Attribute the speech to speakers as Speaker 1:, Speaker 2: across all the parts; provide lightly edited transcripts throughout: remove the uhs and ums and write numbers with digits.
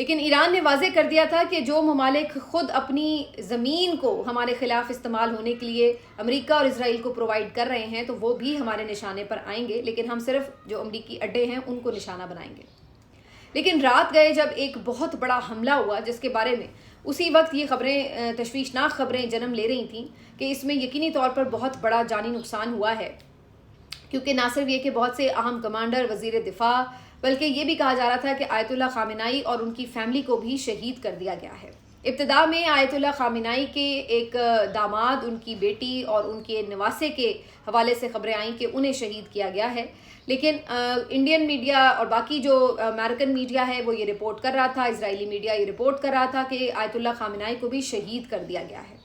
Speaker 1: لیکن ایران نے واضح کر دیا تھا کہ جو ممالک خود اپنی زمین کو ہمارے خلاف استعمال ہونے کے لیے امریکہ اور اسرائیل کو پرووائڈ کر رہے ہیں تو وہ بھی ہمارے نشانے پر آئیں گے، لیکن ہم صرف جو امریکی اڈے ہیں ان کو نشانہ بنائیں گے۔ لیکن رات گئے جب ایک بہت بڑا حملہ ہوا جس کے بارے میں اسی وقت یہ خبریں تشویشناک خبریں جنم لے رہی تھیں کہ اس میں یقینی طور پر بہت بڑا جانی نقصان ہوا ہے، کیونکہ نہ صرف یہ کہ بہت سے اہم کمانڈر، وزیر دفاع، بلکہ یہ بھی کہا جا رہا تھا کہ آیت اللہ خامنہئی اور ان کی فیملی کو بھی شہید کر دیا گیا ہے۔ ابتدا میں آیت اللہ خامنہئی کے ایک داماد، ان کی بیٹی اور ان کے نواسے کے حوالے سے خبریں آئیں کہ انہیں شہید کیا گیا ہے، لیکن انڈین میڈیا اور باقی جو امریکن میڈیا ہے وہ یہ رپورٹ کر رہا تھا، اسرائیلی میڈیا یہ رپورٹ کر رہا تھا کہ آیت اللہ خامنہئی کو بھی شہید کر دیا گیا ہے۔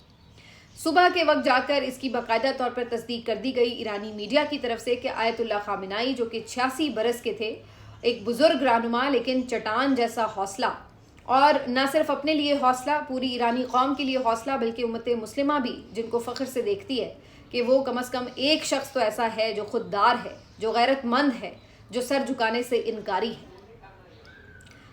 Speaker 1: صبح کے وقت جا کر اس کی باقاعدہ طور پر تصدیق کر دی گئی ایرانی میڈیا کی طرف سے کہ آیت اللہ خامنہئی جو کہ 86 برس کے تھے، ایک بزرگ رہنما لیکن چٹان جیسا حوصلہ، اور نہ صرف اپنے لیے حوصلہ، پوری ایرانی قوم کے لیے حوصلہ، بلکہ امت مسلمہ بھی جن کو فخر سے دیکھتی ہے کہ وہ کم از کم ایک شخص تو ایسا ہے جو خوددار ہے، جو غیرت مند ہے، جو سر جھکانے سے انکاری ہے۔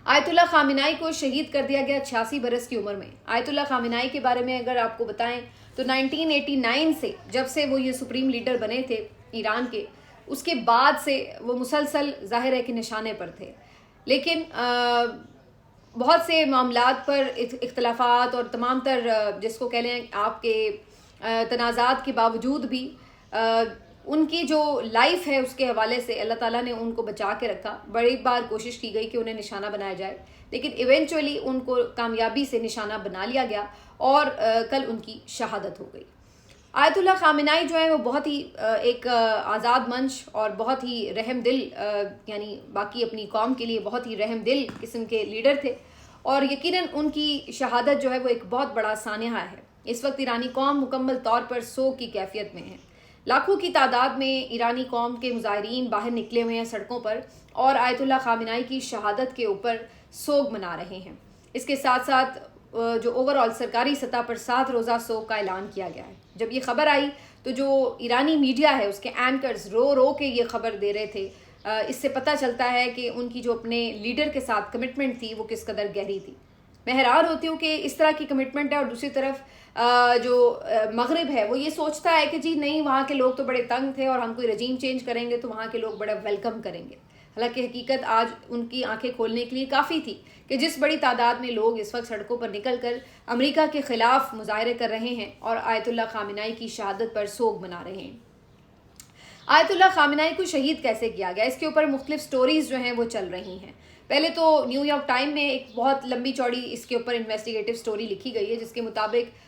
Speaker 1: آیت اللہ خامنہئی کو شہید کر دیا گیا 86 برس کی عمر میں۔ آیت اللہ خامنہئی کے بارے میں اگر آپ کو بتائیں تو 1989 سے جب سے وہ یہ سپریم لیڈر بنے تھے ایران کے، اس کے بعد سے وہ مسلسل ظاہر ہے کہ نشانے پر تھے، لیکن بہت سے معاملات پر اختلافات اور تمام تر جس کو کہہ لیں آپ کے تنازعات کے باوجود بھی ان کی جو لائف ہے اس کے حوالے سے اللہ تعالیٰ نے ان کو بچا کے رکھا۔ بڑی بار کوشش کی گئی کہ انہیں نشانہ بنایا جائے، لیکن ایونچولی ان کو کامیابی سے نشانہ بنا لیا گیا اور کل ان کی شہادت ہو گئی۔ آیت اللہ خامنہئی جو ہے وہ بہت ہی ایک آزاد منش اور بہت ہی رحم دل، یعنی باقی اپنی قوم کے لیے بہت ہی رحم دل قسم کے لیڈر تھے، اور یقیناً ان کی شہادت جو ہے وہ ایک بہت بڑا سانحہ ہے۔ اس وقت ایرانی قوم مکمل طور پر سوگ کی کیفیت میں ہے۔ لاکھوں کی تعداد میں ایرانی قوم کے مظاہرین باہر نکلے ہوئے ہیں سڑکوں پر اور آیت اللہ خامنہئی کی شہادت کے اوپر سوگ منا رہے ہیں۔ اس کے ساتھ ساتھ جو اوور آل سرکاری سطح پر 7 روزہ سوگ کا اعلان کیا گیا ہے۔ جب یہ خبر آئی تو جو ایرانی میڈیا ہے اس کے اینکرز رو رو کے یہ خبر دے رہے تھے، اس سے پتہ چلتا ہے کہ ان کی جو اپنے لیڈر کے ساتھ کمٹمنٹ تھی وہ کس قدر گہری تھی۔ میں حیران ہوتی ہوں کہ اس طرح کی کمٹمنٹ ہے اور دوسری طرف جو مغرب ہے وہ یہ سوچتا ہے کہ جی نہیں، وہاں کے لوگ تو بڑے تنگ تھے اور ہم کوئی رجیم چینج کریں گے تو وہاں کے لوگ بڑا ویلکم کریں گے۔ حالانکہ حقیقت آج ان کی آنکھیں کھولنے کے لیے کافی تھی کہ جس بڑی تعداد میں لوگ اس وقت سڑکوں پر نکل کر امریکہ کے خلاف مظاہرے کر رہے ہیں اور آیت اللہ خامنہئی کی شہادت پر سوگ منا رہے ہیں۔ آیت اللہ خامنہئی کو شہید کیسے کیا گیا، اس کے اوپر مختلف سٹوریز جو ہیں وہ چل رہی ہیں۔ پہلے تو نیو یارک ٹائم میں ایک بہت لمبی چوڑی اس کے اوپر انویسٹیگیٹو سٹوری لکھی گئی ہے، جس کے مطابق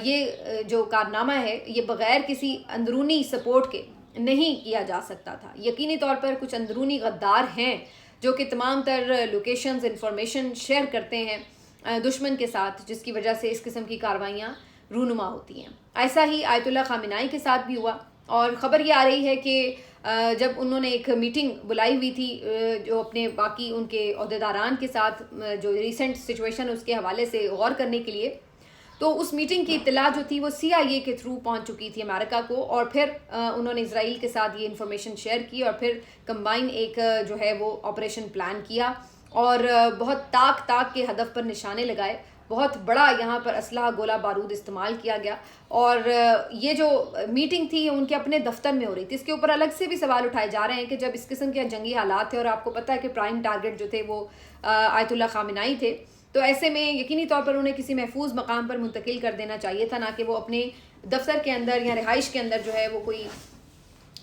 Speaker 1: یہ جو کارنامہ ہے یہ بغیر کسی اندرونی سپورٹ کے نہیں کیا جا سکتا تھا۔ یقینی طور پر کچھ اندرونی غدار ہیں جو کہ تمام تر لوکیشنز انفارمیشن شیئر کرتے ہیں دشمن کے ساتھ، جس کی وجہ سے اس قسم کی کاروائیاں رونما ہوتی ہیں۔ ایسا ہی آیت اللہ خامنہئی کے ساتھ بھی ہوا، اور خبر یہ آ رہی ہے کہ جب انہوں نے ایک میٹنگ بلائی ہوئی تھی جو اپنے باقی ان کے عہدیداران کے ساتھ جو ریسنٹ سچویشن اس کے حوالے سے غور کرنے کے لیے، تو اس میٹنگ کی اطلاع جو تھی وہ CIA کے تھرو پہنچ چکی تھی امریکہ کو، اور پھر انہوں نے اسرائیل کے ساتھ یہ انفارمیشن شیئر کی اور پھر کمبائن ایک جو ہے وہ آپریشن پلان کیا اور بہت تاک کے ہدف پر نشانے لگائے۔ بہت بڑا یہاں پر اسلحہ گولہ بارود استعمال کیا گیا، اور یہ جو میٹنگ تھی ان کے اپنے دفتر میں ہو رہی تھی۔ اس کے اوپر الگ سے بھی سوال اٹھائے جا رہے ہیں کہ جب اس قسم کے جنگی حالات تھے اور آپ کو پتہ ہے کہ پرائم ٹارگٹ جو تھے وہ آیت اللہ خامنہئی تھے، تو ایسے میں یقینی طور پر انہیں کسی محفوظ مقام پر منتقل کر دینا چاہیے تھا، نہ کہ وہ اپنے دفتر کے اندر یا رہائش کے اندر جو ہے وہ کوئی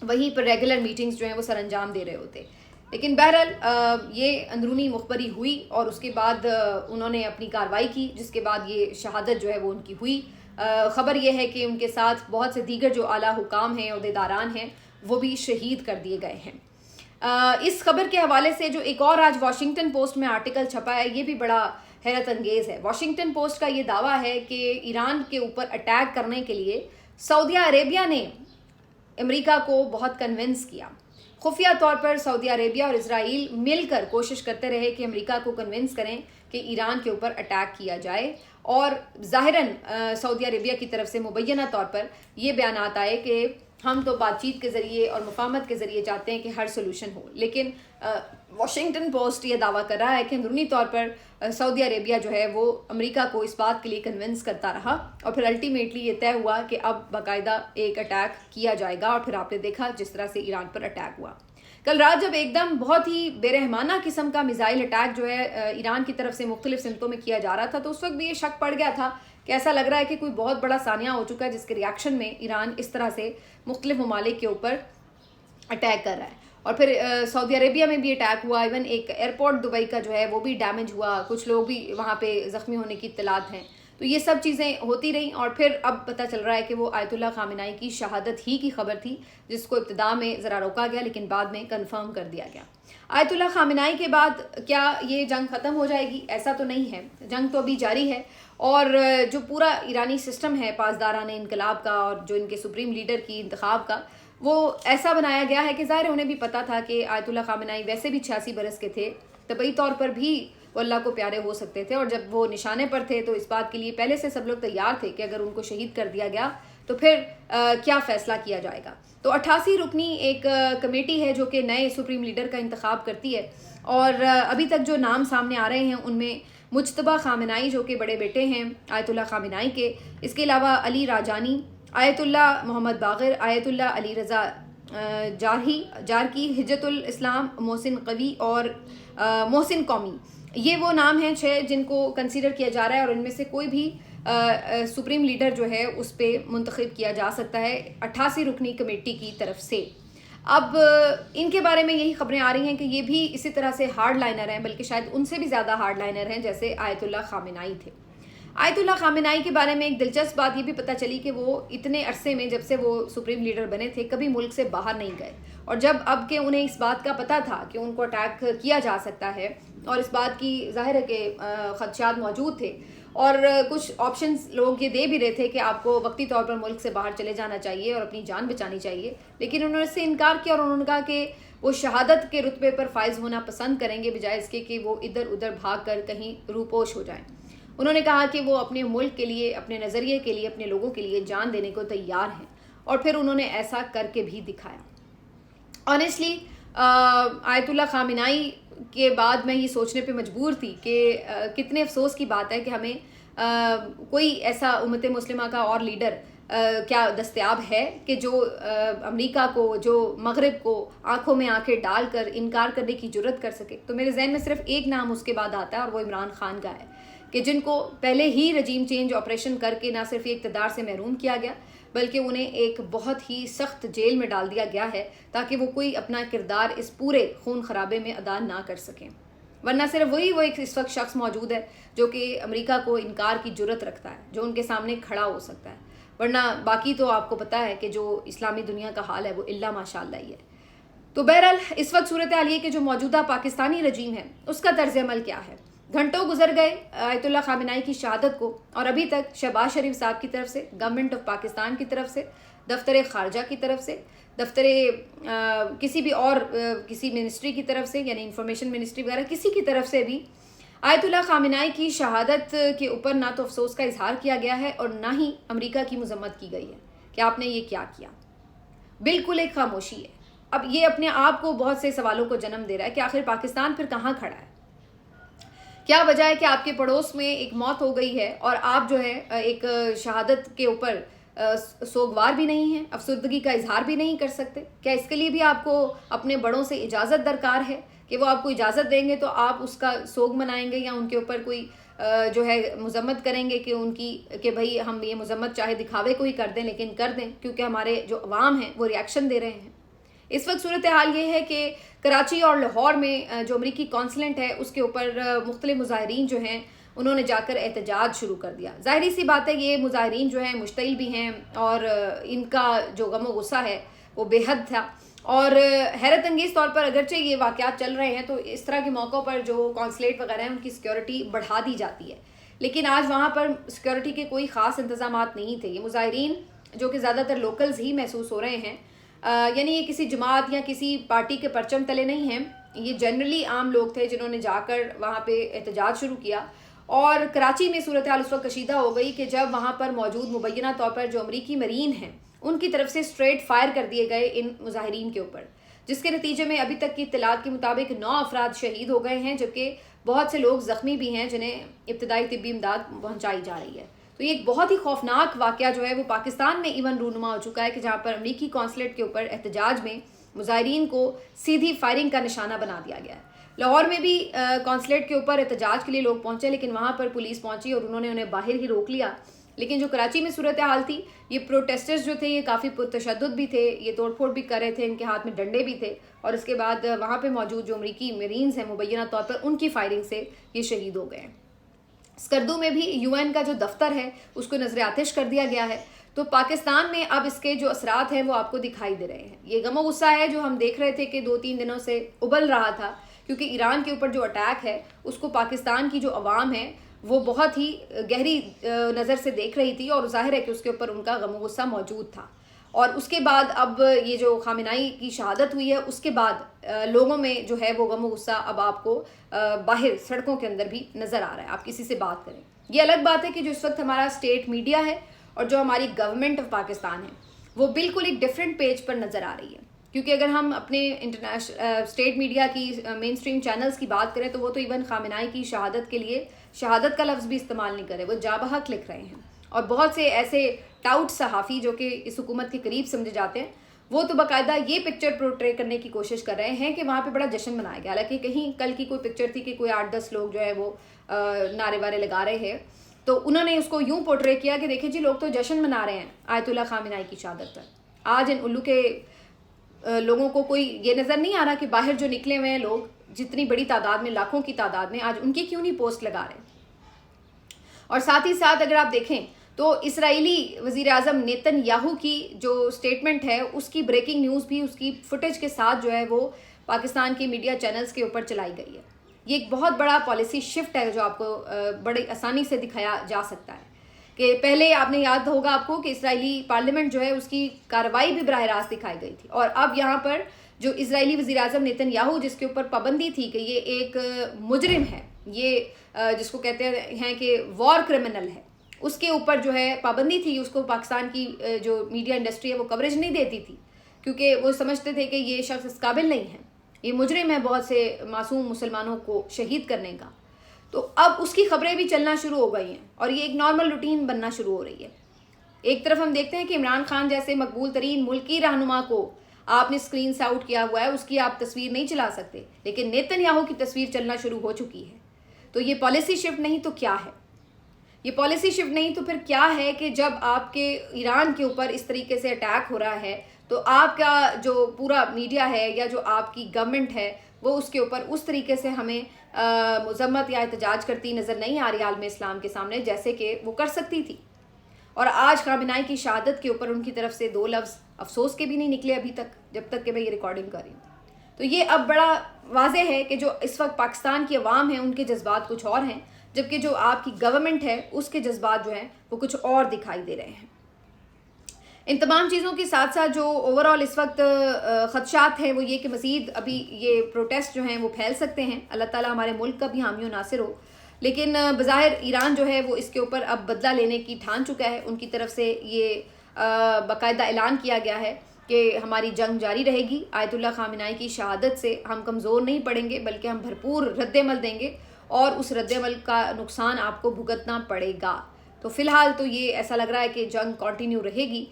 Speaker 1: وہیں پر ریگولر میٹنگز جو ہیں وہ سر انجام دے رہے ہوتے۔ لیکن بہرحال یہ اندرونی مخبری ہوئی اور اس کے بعد انہوں نے اپنی کارروائی کی، جس کے بعد یہ شہادت جو ہے وہ ان کی ہوئی۔ خبر یہ ہے کہ ان کے ساتھ بہت سے دیگر جو اعلیٰ حکام ہیں، عہدیداران ہیں، وہ بھی شہید کر دیے گئے ہیں۔ اس خبر کے حوالے سے جو ایک اور آج واشنگٹن پوسٹ میں آرٹیکل چھپا ہے، یہ بھی بڑا حیرت انگیز ہے۔ واشنگٹن پوسٹ کا یہ دعویٰ ہے کہ ایران کے اوپر اٹیک کرنے کے لیے سعودیہ عربیہ نے امریکہ کو بہت کنونس کیا۔ خفیہ طور پر سعودی عربیہ اور اسرائیل مل کر کوشش کرتے رہے کہ امریکہ کو کنونس کریں کہ ایران کے اوپر اٹیک کیا جائے، اور ظاہراً سعودی عربیہ کی طرف سے مبینہ طور پر یہ بیانات آئے کہ ہم تو بات چیت کے ذریعے اور مفاہمت کے ذریعے چاہتے ہیں کہ ہر سولوشن ہو، لیکن واشنگٹن پوسٹ یہ دعویٰ کر رہا ہے کہ اندرونی طور پر سعودی عربیہ جو ہے وہ امریکہ کو اس بات کے لیے کنونس کرتا رہا، اور پھر الٹیمیٹلی یہ طے ہوا کہ اب باقاعدہ ایک اٹیک کیا جائے گا، اور پھر آپ نے دیکھا جس طرح سے ایران پر اٹیک ہوا۔ کل رات جب ایک دم بہت ہی بے رحمانہ قسم کا میزائل اٹیک جو ہے ایران کی طرف سے مختلف سمتوں میں کیا جا رہا تھا، تو اس وقت بھی یہ شک پڑ گیا تھا کہ ایسا لگ رہا ہے کہ کوئی بہت بڑا سانحہ ہو چکا ہے جس کے ریاکشن میں ایران اس طرح سے مختلف ممالک کے اوپر اٹیک کر رہا ہے۔ اور پھر سعودی عربیہ میں بھی اٹیک ہوا، ایون ایک ایئرپورٹ دبئی کا جو ہے وہ بھی ڈیمیج ہوا، کچھ لوگ بھی وہاں پہ زخمی ہونے کی اطلاعات ہیں۔ تو یہ سب چیزیں ہوتی رہیں، اور پھر اب پتہ چل رہا ہے کہ وہ آیت اللہ خامنہئی کی شہادت ہی کی خبر تھی، جس کو ابتدا میں ذرا روکا گیا لیکن بعد میں کنفرم کر دیا گیا۔ آیت اللہ خامنہئی کے بعد کیا یہ جنگ ختم ہو جائے گی؟ ایسا تو نہیں ہے، جنگ تو ابھی جاری ہے، اور جو پورا ایرانی سسٹم ہے پاسداران انقلاب کا اور جو ان کے سپریم لیڈر کی انتخاب کا، وہ ایسا بنایا گیا ہے کہ ظاہر انہیں بھی پتہ تھا کہ آیت اللہ خامنہئی ویسے بھی 86 برس کے تھے، طبعی طور پر بھی وہ اللہ کو پیارے ہو سکتے تھے، اور جب وہ نشانے پر تھے تو اس بات کے لیے پہلے سے سب لوگ تیار تھے کہ اگر ان کو شہید کر دیا گیا تو پھر کیا فیصلہ کیا جائے گا۔ تو 88 رکنی ایک کمیٹی ہے جو کہ نئے سپریم لیڈر کا انتخاب کرتی ہے، اور ابھی تک جو نام سامنے آ رہے ہیں ان میں مجتبیٰ خامنہئی جو کہ بڑے بیٹے ہیں آیت اللہ خامنہئی کے، اس کے علاوہ علی راجانی، آیت اللہ محمد باقر، آیت اللہ علی رضا جارکی، حجت الاسلام محسن قوی اور محسن قومی، یہ وہ نام ہیں 6 جن کو کنسیڈر کیا جا رہا ہے، اور ان میں سے کوئی بھی سپریم لیڈر جو ہے اس پہ منتخب کیا جا سکتا ہے 88 رکنی کمیٹی کی طرف سے۔ اب ان کے بارے میں یہی خبریں آ رہی ہیں کہ یہ بھی اسی طرح سے ہارڈ لائنر ہیں، بلکہ شاید ان سے بھی زیادہ ہارڈ لائنر ہیں جیسے آیت اللہ خامنہئی تھے۔ آیت اللہ خامنہئی کے بارے میں ایک دلچسپ بات یہ بھی پتہ چلی کہ وہ اتنے عرصے میں جب سے وہ سپریم لیڈر بنے تھے کبھی ملک سے باہر نہیں گئے، اور جب اب کہ انہیں اس بات کا پتہ تھا کہ ان کو اٹیک کیا جا سکتا ہے، اور اس بات کی ظاہر ہے کہ خدشات موجود تھے، اور کچھ آپشنز لوگ یہ دے بھی رہے تھے کہ آپ کو وقتی طور پر ملک سے باہر چلے جانا چاہیے اور اپنی جان بچانی چاہیے، لیکن انہوں نے اس سے انکار کیا، اور انہوں نے کہا کہ وہ شہادت کے رتبے پر فائز ہونا پسند کریں گے بجائے اس کے کہ وہ ادھر ادھر بھاگ کر کہیں روپوش ہو جائیں۔ انہوں نے کہا کہ وہ اپنے ملک کے لیے، اپنے نظریے کے لیے، اپنے لوگوں کے لیے جان دینے کو تیار ہیں، اور پھر انہوں نے ایسا کر کے بھی دکھایا۔ آنیسٹلی آیت اللہ خامنہئی کے بعد میں یہ سوچنے پہ مجبور تھی کہ کتنے افسوس کی بات ہے کہ ہمیں کوئی ایسا امت مسلمہ کا اور لیڈر کیا دستیاب ہے کہ جو امریکہ کو، جو مغرب کو آنکھوں میں آنکھیں ڈال کر انکار کرنے کی جرت کر سکے۔ تو میرے ذہن میں صرف ایک نام اس کے بعد آتا ہے، اور وہ عمران خان کا ہے، کہ جن کو پہلے ہی رجیم چینج آپریشن کر کے نہ صرف یہ اقتدار سے محروم کیا گیا بلکہ انہیں ایک بہت ہی سخت جیل میں ڈال دیا گیا ہے تاکہ وہ کوئی اپنا کردار اس پورے خون خرابے میں ادا نہ کر سکیں، ورنہ صرف وہی وہ ایک اس وقت شخص موجود ہے جو کہ امریکہ کو انکار کی جرت رکھتا ہے، جو ان کے سامنے کھڑا ہو سکتا ہے، ورنہ باقی تو آپ کو پتہ ہے کہ جو اسلامی دنیا کا حال ہے وہ الا ماشاء اللہ ہی ہے۔ تو بہرحال اس وقت صورتحال یہ کہ جو موجودہ پاکستانی رجیم ہے اس کا طرز عمل کیا ہے۔ گھنٹوں گزر گئے آیت اللہ خامنہئی کی شہادت کو، اور ابھی تک شہباز شریف صاحب کی طرف سے، گورنمنٹ آف پاکستان کی طرف سے، دفتر خارجہ کی طرف سے، دفتر کسی بھی اور کسی منسٹری کی طرف سے، یعنی انفارمیشن منسٹری وغیرہ کسی کی طرف سے بھی آیت اللہ خامنہئی کی شہادت کے اوپر نہ تو افسوس کا اظہار کیا گیا ہے اور نہ ہی امریکہ کی مذمت کی گئی ہے کہ آپ نے یہ کیا کیا۔ بالکل ایک خاموشی ہے۔ اب یہ اپنے آپ کو بہت سے سوالوں کو جنم دے رہا ہے کہ آخر پاکستان پھر کہاں کھڑا ہے؟ کیا وجہ ہے کہ آپ کے پڑوس میں ایک موت ہو گئی ہے اور آپ جو ہے ایک شہادت کے اوپر سوگوار بھی نہیں ہیں، افسردگی کا اظہار بھی نہیں کر سکتے؟ کیا اس کے لیے بھی آپ کو اپنے بڑوں سے اجازت درکار ہے کہ وہ آپ کو اجازت دیں گے تو آپ اس کا سوگ منائیں گے، یا ان کے اوپر کوئی جو ہے مذمت کریں گے کہ ان کی کہ بھائی ہم یہ مذمت چاہے دکھاوے کو ہی کر دیں لیکن کر دیں کیونکہ ہمارے جو عوام ہیں وہ ریاکشن دے رہے ہیں؟ اس وقت صورتحال یہ ہے کہ کراچی اور لاہور میں جو امریکی کونسلنٹ ہے اس کے اوپر مختلف مظاہرین جو ہیں انہوں نے جا کر احتجاج شروع کر دیا۔ ظاہری سی بات ہے یہ مظاہرین جو ہیں مشتعل بھی ہیں اور ان کا جو غم و غصہ ہے وہ بے حد تھا، اور حیرت انگیز طور پر اگرچہ یہ واقعات چل رہے ہیں تو اس طرح کے موقعوں پر جو کونسلیٹ وغیرہ ہیں ان کی سیکیورٹی بڑھا دی جاتی ہے، لیکن آج وہاں پر سیکیورٹی کے کوئی خاص انتظامات نہیں تھے۔ یہ مظاہرین جو کہ زیادہ تر لوکلز ہی محسوس ہو رہے ہیں، یعنی یہ کسی جماعت یا کسی پارٹی کے پرچم تلے نہیں ہیں، یہ جنرلی عام لوگ تھے جنہوں نے جا کر وہاں پہ احتجاج شروع کیا، اور کراچی میں صورتحال اس وقت کشیدہ ہو گئی کہ جب وہاں پر موجود مبینہ طور پر جو امریکی مرین ہیں ان کی طرف سے اسٹریٹ فائر کر دیے گئے ان مظاہرین کے اوپر، جس کے نتیجے میں ابھی تک کی اطلاعات کے مطابق 9 افراد شہید ہو گئے ہیں، جبکہ بہت سے لوگ زخمی بھی ہیں جنہیں ابتدائی طبی امداد پہنچائی جا رہی ہے۔ تو یہ ایک بہت ہی خوفناک واقعہ جو ہے وہ پاکستان میں ایون رونما ہو چکا ہے کہ جہاں پر امریکی قونصلیٹ کے اوپر احتجاج میں مظاہرین کو سیدھی فائرنگ کا نشانہ بنا دیا گیا ہے۔ لاہور میں بھی قونصلیٹ کے اوپر احتجاج کے لیے لوگ پہنچے، لیکن وہاں پر پولیس پہنچی اور انہوں نے انہیں باہر ہی روک لیا۔ لیکن جو کراچی میں صورتحال تھی، یہ پروٹیسٹرز جو تھے یہ کافی پرتشدد بھی تھے، یہ توڑ پھوڑ بھی کر رہے تھے، ان کے ہاتھ میں ڈنڈے بھی تھے، اور اس کے بعد وہاں پہ موجود جو امریکی مرینز ہیں مبینہ طور پر ان کی فائرنگ سے یہ شہید ہو گئے ہیں۔ اسکردو میں بھی UN کا جو دفتر ہے اس کو نظر آتش کر دیا گیا ہے۔ تو پاکستان میں اب اس کے جو اثرات ہیں وہ آپ کو دکھائی دے رہے ہیں۔ یہ غم و غصہ ہے جو ہم دیکھ رہے تھے کہ 2-3 دنوں سے ابل رہا تھا، کیونکہ ایران کے اوپر جو اٹیک ہے اس کو پاکستان کی جو عوام ہے وہ بہت ہی گہری نظر سے دیکھ رہی تھی، اور ظاہر ہے کہ اس کے اوپر ان کا غم و غصہ موجود تھا۔ اور اس کے بعد اب یہ جو خامنہئی کی شہادت ہوئی ہے اس کے بعد لوگوں میں جو ہے وہ غم و غصہ اب آپ کو باہر سڑکوں کے اندر بھی نظر آ رہا ہے۔ آپ کسی سے بات کریں، یہ الگ بات ہے کہ جو اس وقت ہمارا اسٹیٹ میڈیا ہے اور جو ہماری گورنمنٹ آف پاکستان ہے وہ بالکل ایک ڈیفرنٹ پیج پر نظر آ رہی ہے، کیونکہ اگر ہم اپنے انٹرنیشنل اسٹیٹ میڈیا کی مین اسٹریم چینلز کی بات کریں تو وہ تو ایون خامنہئی کی شہادت کے لیے شہادت کا لفظ بھی استعمال نہیں کرے، وہ جاں بحق لکھ رہے ہیں۔ اور بہت سے ایسے ٹاؤٹ صحافی جو کہ اس حکومت کے قریب سمجھے جاتے ہیں وہ تو باقاعدہ یہ پکچر پورٹرے کرنے کی کوشش کر رہے ہیں کہ وہاں پہ بڑا جشن منایا گیا، حالانکہ کہیں کل کی کوئی پکچر تھی کہ کوئی 8-10 لوگ جو ہے وہ نعرے وارے لگا رہے ہیں، تو انہوں نے اس کو یوں پورٹرے کیا کہ دیکھیں جی لوگ تو جشن منا رہے ہیں آیت اللہ خامنہئی کی شہادت پر۔ آج ان الو کے لوگوں کو کوئی یہ نظر نہیں آ رہا کہ باہر جو نکلے ہوئے ہیں لوگ جتنی بڑی تعداد میں، لاکھوں کی تعداد میں، آج ان کی کیوں نہیں پوسٹ لگا رہے ہیں۔ اور ساتھ ہی ساتھ اگر آپ دیکھیں تو اسرائیلی وزیر اعظم نیتن یاہو کی جو سٹیٹمنٹ ہے اس کی بریکنگ نیوز بھی اس کی فوٹیج کے ساتھ جو ہے وہ پاکستان کی میڈیا چینلز کے اوپر چلائی گئی ہے۔ یہ ایک بہت بڑا پالیسی شفٹ ہے جو آپ کو بڑی آسانی سے دکھایا جا سکتا ہے کہ پہلے آپ نے یاد ہوگا آپ کو کہ اسرائیلی پارلیمنٹ جو ہے اس کی کارروائی بھی براہ راست دکھائی گئی تھی، اور اب یہاں پر جو اسرائیلی وزیر اعظم نیتن یاہو جس کے اوپر پابندی تھی کہ یہ ایک مجرم ہے، یہ جس کو کہتے ہیں کہ وار کرمنل ہے، اس کے اوپر جو ہے پابندی تھی، اس کو پاکستان کی جو میڈیا انڈسٹری ہے وہ کوریج نہیں دیتی تھی، کیونکہ وہ سمجھتے تھے کہ یہ شخص اس قابل نہیں ہے، یہ مجرم ہے بہت سے معصوم مسلمانوں کو شہید کرنے کا۔ تو اب اس کی خبریں بھی چلنا شروع ہو گئی ہیں اور یہ ایک نارمل روٹین بننا شروع ہو رہی ہے۔ ایک طرف ہم دیکھتے ہیں کہ عمران خان جیسے مقبول ترین ملکی رہنما کو آپ نے اسکرین سے آؤٹ کیا ہوا ہے، اس کی آپ تصویر نہیں چلا سکتے، لیکن نیتن یاہو کی تصویر چلنا شروع ہو چکی ہے۔ تو یہ پالیسی شفٹ نہیں تو کیا ہے؟ یہ پالیسی شفٹ نہیں تو پھر کیا ہے کہ جب آپ کے ایران کے اوپر اس طریقے سے اٹیک ہو رہا ہے تو آپ کا جو پورا میڈیا ہے یا جو آپ کی گورنمنٹ ہے وہ اس کے اوپر اس طریقے سے ہمیں مذمت یا احتجاج کرتی نظر نہیں آ رہی عالم اسلام کے سامنے جیسے کہ وہ کر سکتی تھی۔ اور آج خامنہئی کی شہادت کے اوپر ان کی طرف سے 2 لفظ افسوس کے بھی نہیں نکلے ابھی تک، جب تک کہ میں یہ ریکارڈنگ کر رہی ہوں۔ تو یہ اب بڑا واضح ہے کہ جو اس وقت پاکستان کی عوام ہیں ان کے جذبات کچھ اور ہیں، جبکہ جو آپ کی گورنمنٹ ہے اس کے جذبات جو ہیں وہ کچھ اور دکھائی دے رہے ہیں۔ ان تمام چیزوں کے ساتھ ساتھ جو اوورآل اس وقت خدشات ہیں وہ یہ کہ مزید ابھی یہ پروٹیسٹ جو ہیں وہ پھیل سکتے ہیں۔ اللہ تعالیٰ ہمارے ملک کا بھی حامی و ناصر ہو، لیکن بظاہر ایران جو ہے وہ اس کے اوپر اب بدلہ لینے کی ٹھان چکا ہے۔ ان کی طرف سے یہ باقاعدہ اعلان کیا گیا ہے کہ ہماری جنگ جاری رہے گی، آیت اللہ خامنہئی کی شہادت سے ہم کمزور نہیں پڑیں گے بلکہ ہم بھرپور رد عمل دیں گے، اور اس رد عمل کا نقصان آپ کو بھگتنا پڑے گا۔ تو فی الحال تو یہ ایسا لگ رہا ہے کہ جنگ کنٹینیو رہے گی،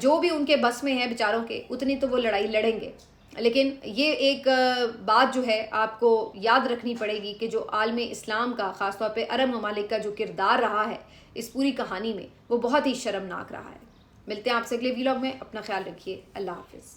Speaker 1: جو بھی ان کے بس میں ہے بیچاروں کے اتنی تو وہ لڑائی لڑیں گے، لیکن یہ ایک بات جو ہے آپ کو یاد رکھنی پڑے گی کہ جو عالم اسلام کا خاص طور پہ عرب ممالک کا جو کردار رہا ہے اس پوری کہانی میں وہ بہت ہی شرمناک رہا ہے۔ ملتے ہیں آپ سے اگلے ویلاگ میں، اپنا خیال رکھیے، اللہ حافظ۔